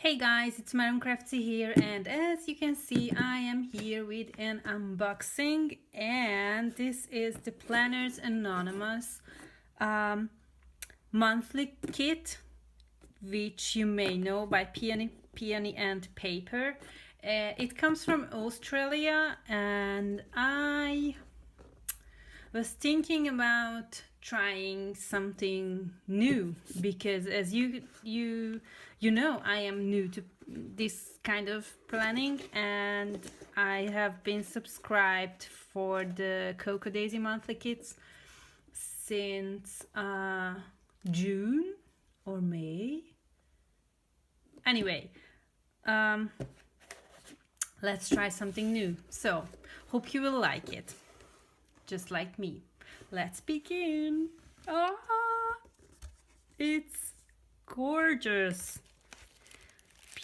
Hey guys, it's marcraftsy here, and as you can see, I am here with an unboxing, and this is the Planners Anonymous monthly kit, which you may know by Peony and Paper. It comes from Australia, and I was thinking about trying something new because as you know, I am new to this kind of planning, and I have been subscribed for the Cocoa Daisy monthly kits since June or May. Anyway, let's try something new. So hope you will like it, just like me. Let's begin. Ah, it's gorgeous,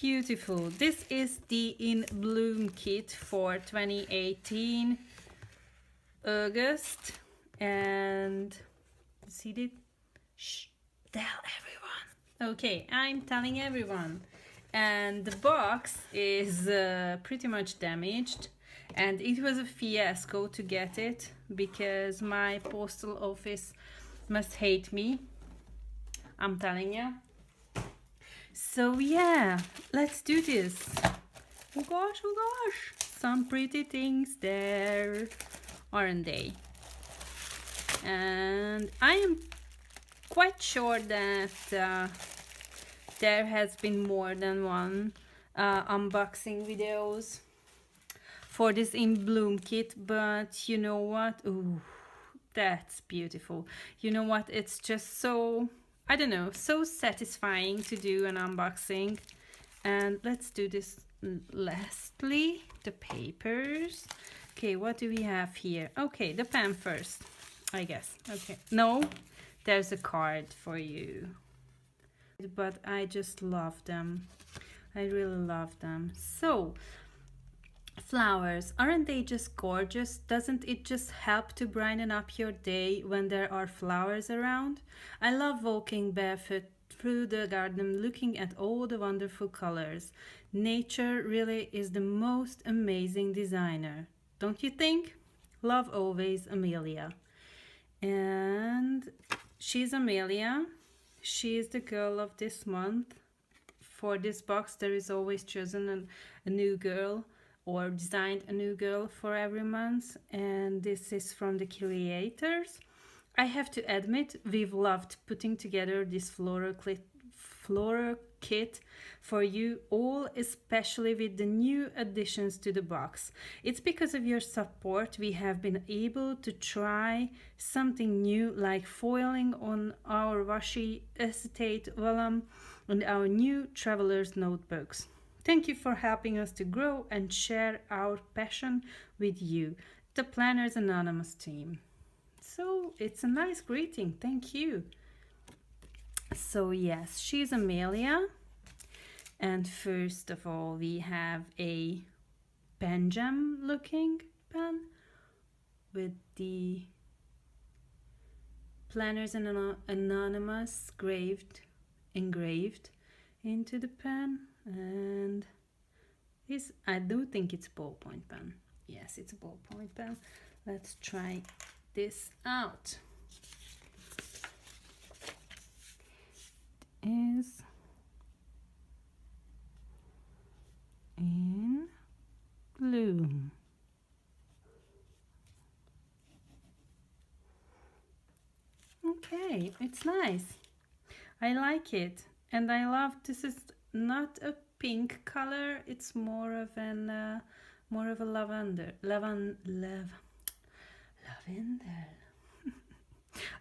beautiful. This is the In Bloom kit for 2018 August, and see it. Shh, tell everyone. Okay, I'm telling everyone. And the box is pretty much damaged, and it was a fiasco to get it because my postal office must hate me, I'm telling you. So yeah, let's do this. Oh gosh, some pretty things there, aren't they? And I am quite sure that there has been more than one unboxing videos for this In Bloom kit, but you know what? Ooh, that's beautiful. You know what? It's just so, I don't know, so satisfying to do an unboxing. And let's do this lastly, the papers. Okay, what do we have here? Okay, the pen first, I guess. Okay, no, there's a card for you. But I just love them. I really love them. So, flowers, aren't they just gorgeous? Doesn't it just help to brighten up your day when there are flowers around? I love walking barefoot through the garden looking at all the wonderful colors. Nature really is the most amazing designer, don't you think? Love always, Amelia. And she's Amelia. She is the girl of this month. For this box, there is always chosen a new girl or designed a new girl for every month, and this is from the creators. I have to admit, we've loved putting together this floral kit for you all, especially with the new additions to the box. It's because of your support we have been able to try something new, like foiling on our washi acetate vellum and our new traveler's notebooks. Thank you for helping us to grow and share our passion with you, the Planners Anonymous team. So it's a nice greeting, thank you. So yes, she's Amelia, and first of all we have a pen jam looking pen with the Planners Anonymous engraved into the pen, and I do think it's a ballpoint pen. Yes, it's a ballpoint pen. Let's try this out. Is In Bloom. Okay, it's nice. I like it, and I love this is not a pink color. It's more of a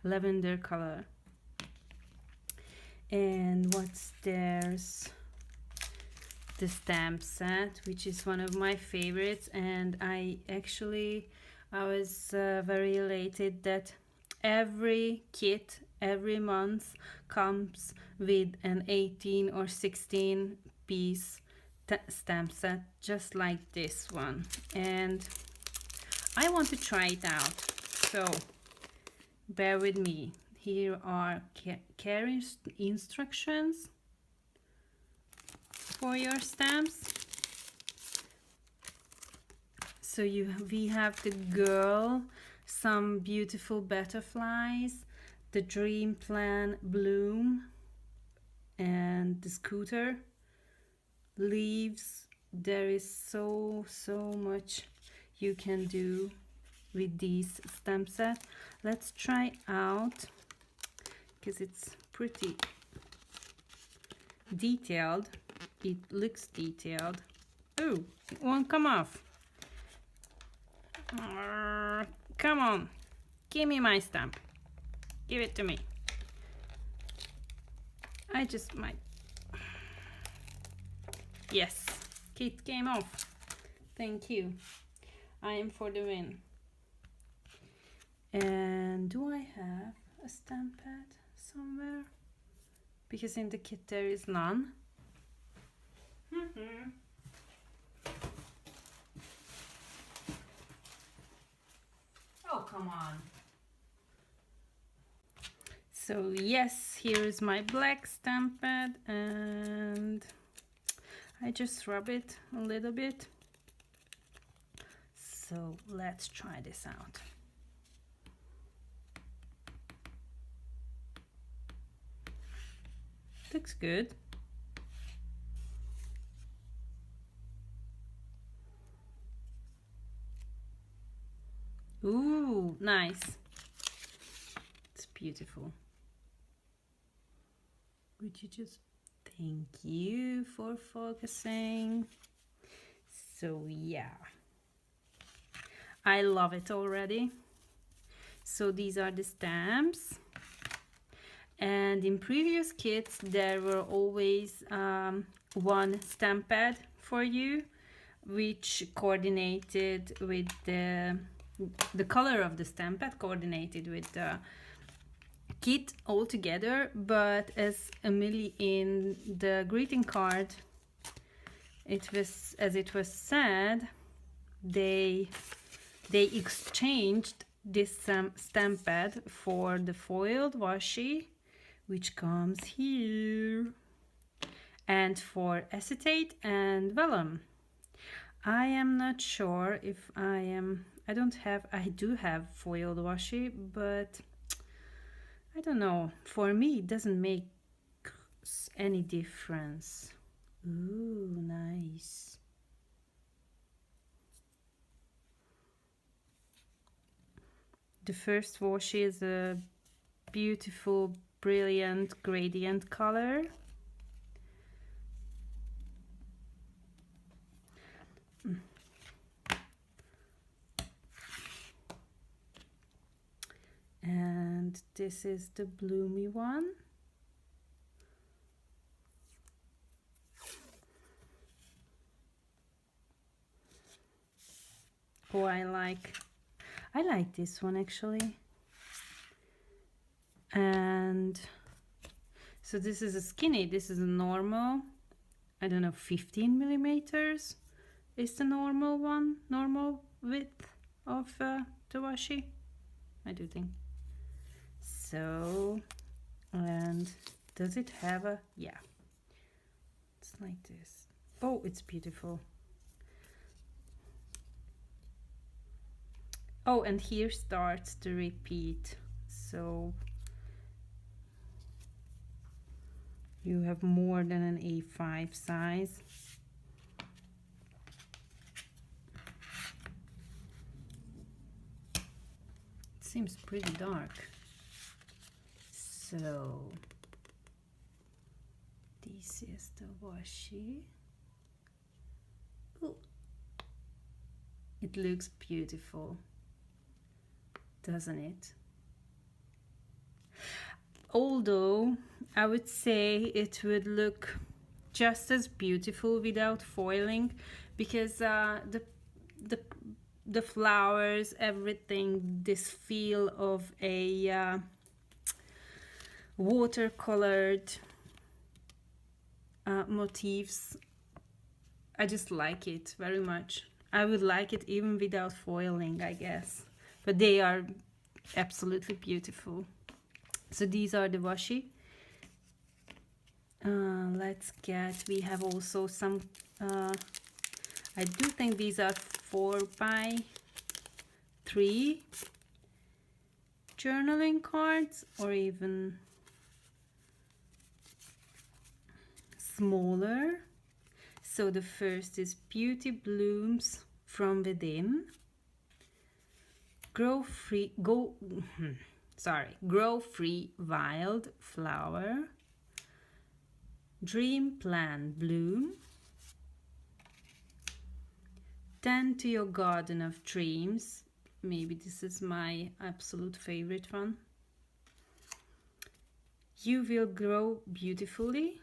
lavender color. And what's there's the stamp set, which is one of my favorites, and I was very elated that every kit every month comes with an 18 or 16 piece stamp set just like this one, and I want to try it out, so bear with me. Here are care instructions. for your stamps. So we have the girl, some beautiful butterflies, the dream plan bloom, and the scooter, leaves. There is so much you can do with these stamp set. Let's try out, because it's pretty detailed. It looks detailed. Oh, it won't come off. Come on, give me my stamp. Give it to me. I just might. Yes, it came off. Thank you. I am for the win. And do I have a stamp pad somewhere? Because in the kit there is none. Oh, come on. So yes, here is my black stamp pad, and I just rub it a little bit. So let's try this out. Looks good. Ooh, nice. It's beautiful. Would you just... Thank you for focusing. So yeah, I love it already. So these are the stamps. And in previous kits there were always one stamp pad for you, which coordinated with the color of the stamp pad, coordinated with the kit altogether. But as Emily in the greeting card, it was said, they exchanged this stamp pad for the foiled washi, which comes here, and for acetate and vellum. I am not sure if I do have foiled washi, but I don't know. For me, it doesn't make any difference. Ooh, nice. The first washi is a beautiful, brilliant gradient color. And this is the bloomy one. Oh, I like this one actually. And so this is a skinny, this is a normal, I don't know, 15 millimeters is the normal one, normal width of the washi, I do think. So, and does it have a, yeah, it's like this. Oh, it's beautiful. Oh, and here starts the repeat. So you have more than an A5 size. It seems pretty dark. So this is the washi. Ooh. It looks beautiful, doesn't it? Although I would say it would look just as beautiful without foiling, because the flowers, everything, this feel of a watercolored motifs, I just like it very much. I would like it even without foiling, I guess, but they are absolutely beautiful. So these are the washi. let's get, we have also some, I do think these are 4x3 journaling cards, or even smaller. So the first is Beauty Blooms from Within. Grow free wild flower. Dream Plan Bloom. Tend to your garden of dreams. Maybe this is my absolute favorite one. You will grow beautifully.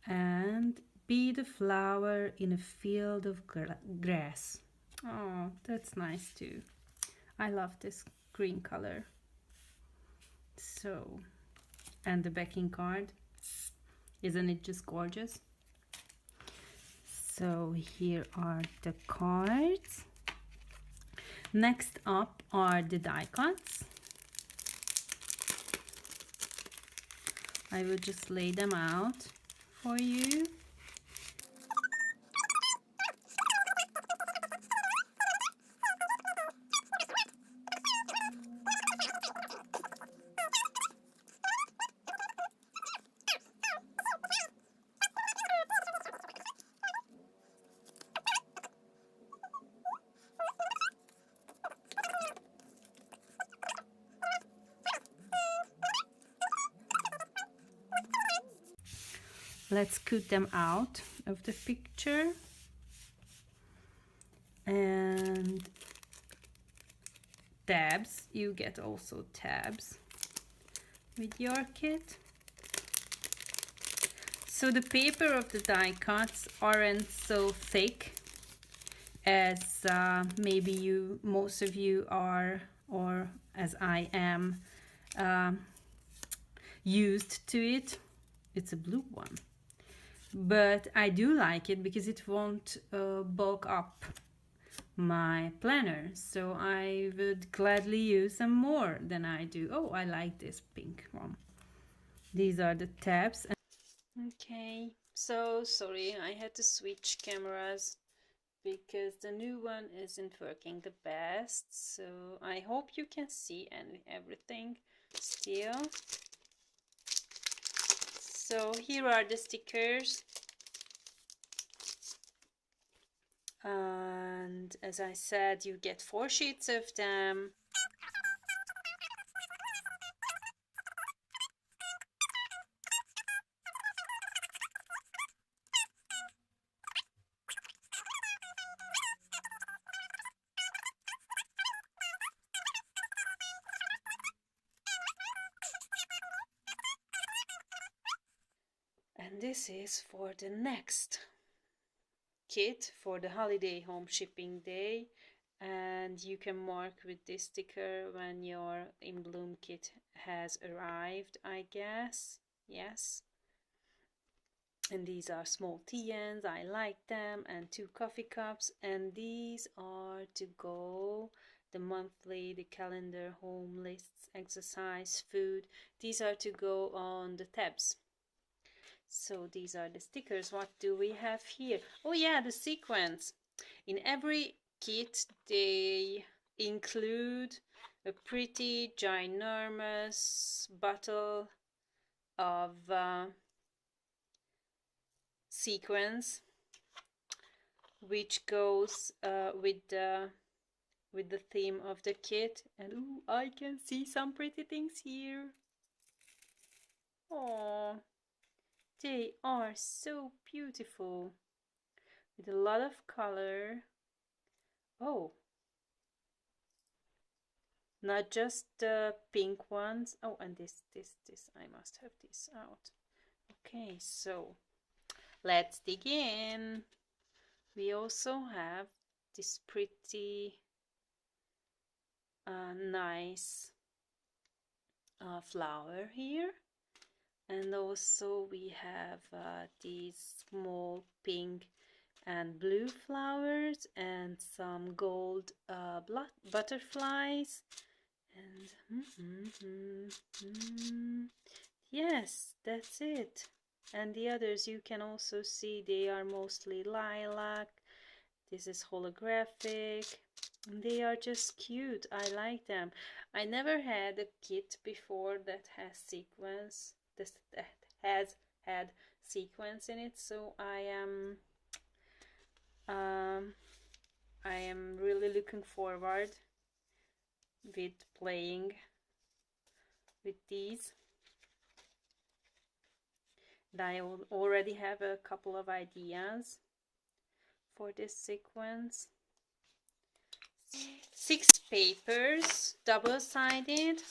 And be the flower in a field of grass. Oh, that's nice too. I love this green color. So, and the backing card, isn't it just gorgeous? So here are the cards. Next up are the die cuts. I will just lay them out for you. Let's cut them out of the picture. And tabs, you get also tabs with your kit. So the paper of the die cuts aren't so thick as maybe most of you are, or as I am, used to it. It's a blue one. But I do like it because it won't bulk up my planner, so I would gladly use some more than I do. Oh, I like this pink one. These are the tabs. Okay, so sorry, I had to switch cameras because the new one isn't working the best, so I hope you can see everything still. So here are the stickers, and as I said, you get 4 sheets of them. And this is for the next kit for the holiday home shipping day, and you can mark with this sticker when your In Bloom kit has arrived, I guess. Yes. And these are small tea ends, I like them, and 2 coffee cups, and these are to go the monthly, the calendar, home lists, exercise, food. These are to go on the tabs. So these are the stickers. What do we have here? Oh yeah, the sequence. In every kit they include a pretty ginormous bottle of sequence, which goes with the theme of the kit. And ooh, I can see some pretty things here. Oh, they are so beautiful with a lot of color. Oh, not just the pink ones. Oh, and this, I must have this out. Okay, so let's dig in. We also have this pretty nice flower here, and also we have these small pink and blue flowers and some gold butterflies, and yes, that's it. And the others you can also see, they are mostly lilac. This is holographic. They are just cute. I like them. I never had a kit before that has sequins. That has had sequins in it, so I am really looking forward with playing with these. And I already have a couple of ideas for this sequence. 6 papers, double-sided.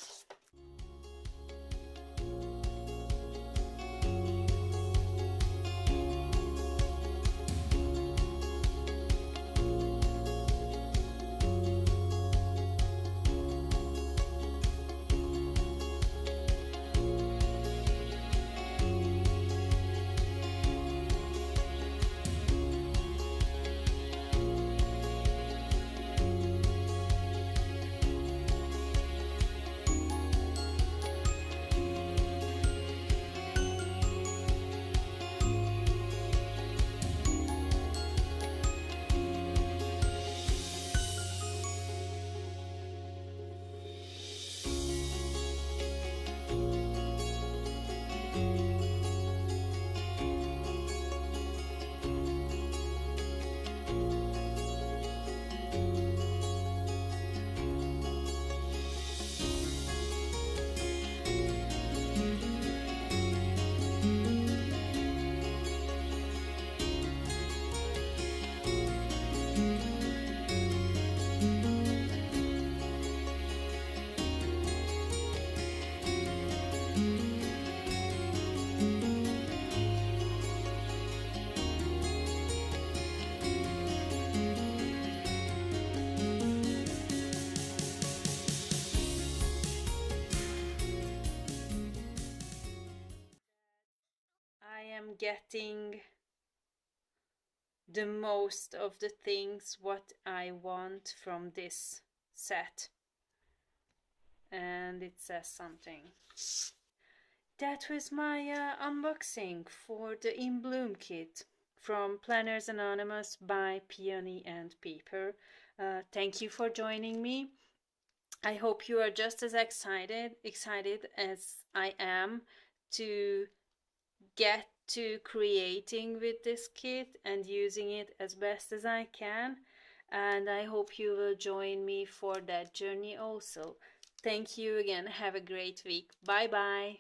I am getting the most of the things what I want from this set, and it says something. That was my unboxing for the In Bloom kit from Planners Anonymous by Peony and Paper. Thank you for joining me. I hope you are just as excited as I am to get to creating with this kit and using it as best as I can, and I hope you will join me for that journey also. Thank you again. Have a great week. Bye bye.